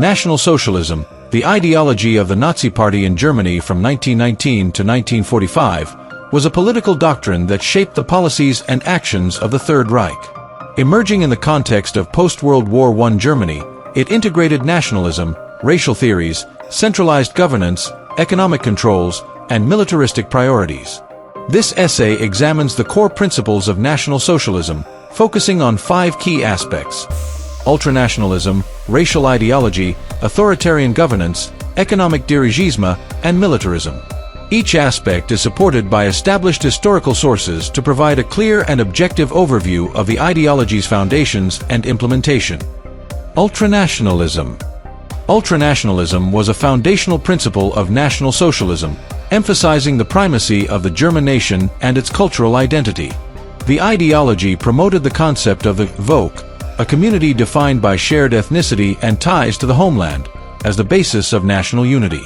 National Socialism, the ideology of the Nazi Party in Germany from 1919 to 1945, was a political doctrine that shaped the policies and actions of the Third Reich. Emerging in the context of post-World War I Germany, it integrated nationalism, racial theories, centralized governance, economic controls, and militaristic priorities. This essay examines the core principles of National Socialism, focusing on 5 key aspects: ultranationalism, racial ideology, authoritarian governance, economic dirigisme, and militarism. Each aspect is supported by established historical sources to provide a clear and objective overview of the ideology's foundations and implementation. Ultranationalism. Ultranationalism was a foundational principle of National Socialism, emphasizing the primacy of the German nation and its cultural identity. The ideology promoted the concept of the Volk, a community defined by shared ethnicity and ties to the homeland, as the basis of national unity.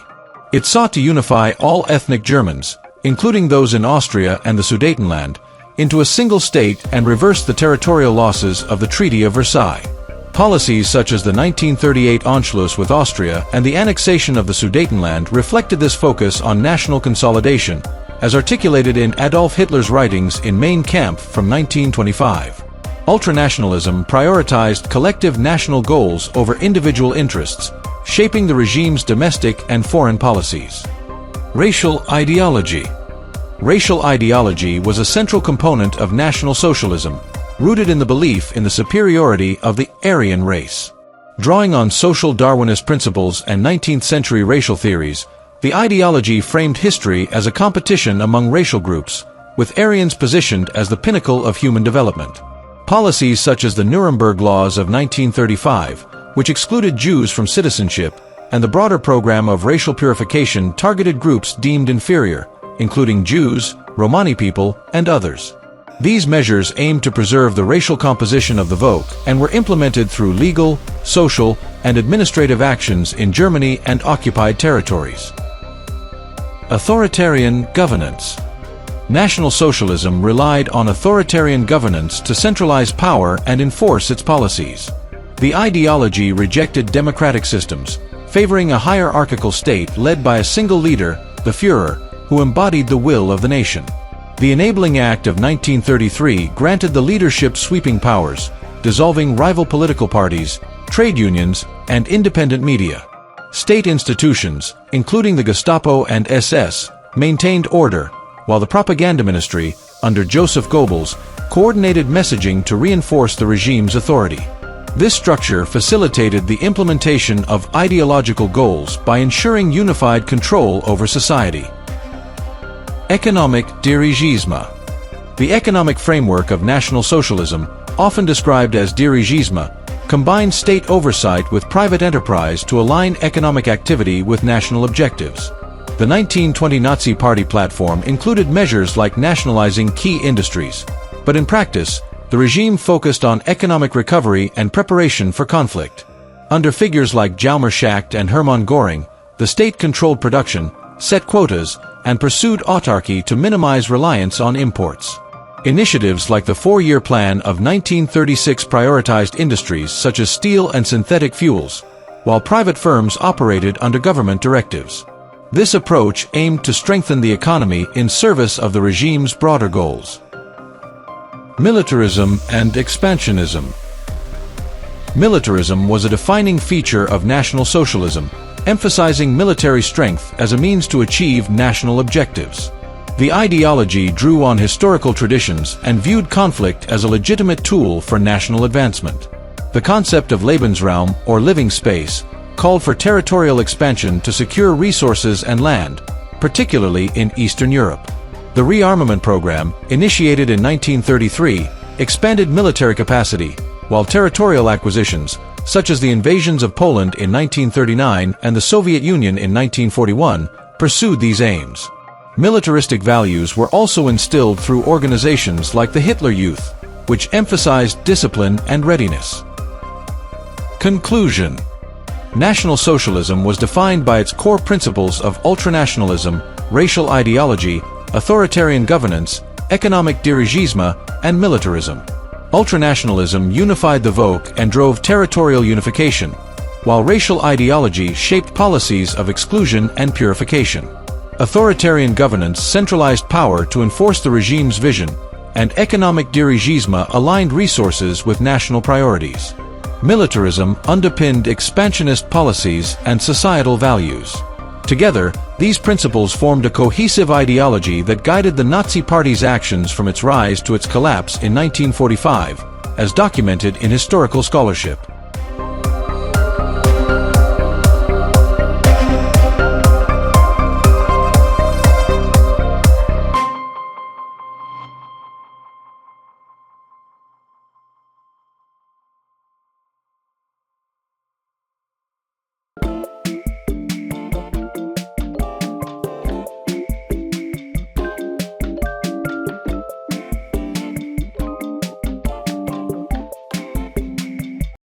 It sought to unify all ethnic Germans, including those in Austria and the Sudetenland, into a single state and reverse the territorial losses of the Treaty of Versailles. Policies such as the 1938 Anschluss with Austria and the annexation of the Sudetenland reflected this focus on national consolidation, as articulated in Adolf Hitler's writings in Mein Kampf from 1925. Ultranationalism prioritized collective national goals over individual interests, shaping the regime's domestic and foreign policies. Racial ideology. Racial ideology was a central component of National Socialism, rooted in the belief in the superiority of the Aryan race. Drawing on social Darwinist principles and 19th-century racial theories, the ideology framed history as a competition among racial groups, with Aryans positioned as the pinnacle of human development. Policies such as the Nuremberg Laws of 1935, which excluded Jews from citizenship, and the broader program of racial purification targeted groups deemed inferior, including Jews, Romani people, and others. These measures aimed to preserve the racial composition of the Volk and were implemented through legal, social, and administrative actions in Germany and occupied territories. Authoritarian governance. National Socialism relied on authoritarian governance to centralize power and enforce its policies. The ideology rejected democratic systems, favoring a hierarchical state led by a single leader, the Führer, who embodied the will of the nation. The Enabling Act of 1933 granted the leadership sweeping powers, dissolving rival political parties, trade unions, and independent media. State institutions, including the Gestapo and SS, maintained order, while the propaganda ministry, under Joseph Goebbels, coordinated messaging to reinforce the regime's authority. This structure facilitated the implementation of ideological goals by ensuring unified control over society. Economic dirigisme. The economic framework of National Socialism, often described as dirigisme, combined state oversight with private enterprise to align economic activity with national objectives. The 1920 Nazi Party platform included measures like nationalizing key industries, but in practice, the regime focused on economic recovery and preparation for conflict. Under figures like Hjalmar Schacht and Hermann Göring, the state controlled production, set quotas, and pursued autarky to minimize reliance on imports. Initiatives like the 4-year plan of 1936 prioritized industries such as steel and synthetic fuels, while private firms operated under government directives. This approach aimed to strengthen the economy in service of the regime's broader goals. Militarism and expansionism. Militarism was a defining feature of National Socialism, emphasizing military strength as a means to achieve national objectives. The ideology drew on historical traditions and viewed conflict as a legitimate tool for national advancement. The concept of Lebensraum, or living space, called for territorial expansion to secure resources and land, particularly in Eastern Europe. The rearmament program, initiated in 1933, expanded military capacity, while territorial acquisitions, such as the invasions of Poland in 1939 and the Soviet Union in 1941, pursued these aims. Militaristic values were also instilled through organizations like the Hitler Youth, which emphasized discipline and readiness. Conclusion. National Socialism was defined by its core principles of ultranationalism, racial ideology, authoritarian governance, economic dirigisme, and militarism. Ultranationalism unified the Volk and drove territorial unification, while racial ideology shaped policies of exclusion and purification. Authoritarian governance centralized power to enforce the regime's vision, and economic dirigisme aligned resources with national priorities. Militarism underpinned expansionist policies and societal values. Together, these principles formed a cohesive ideology that guided the Nazi Party's actions from its rise to its collapse in 1945, as documented in historical scholarship.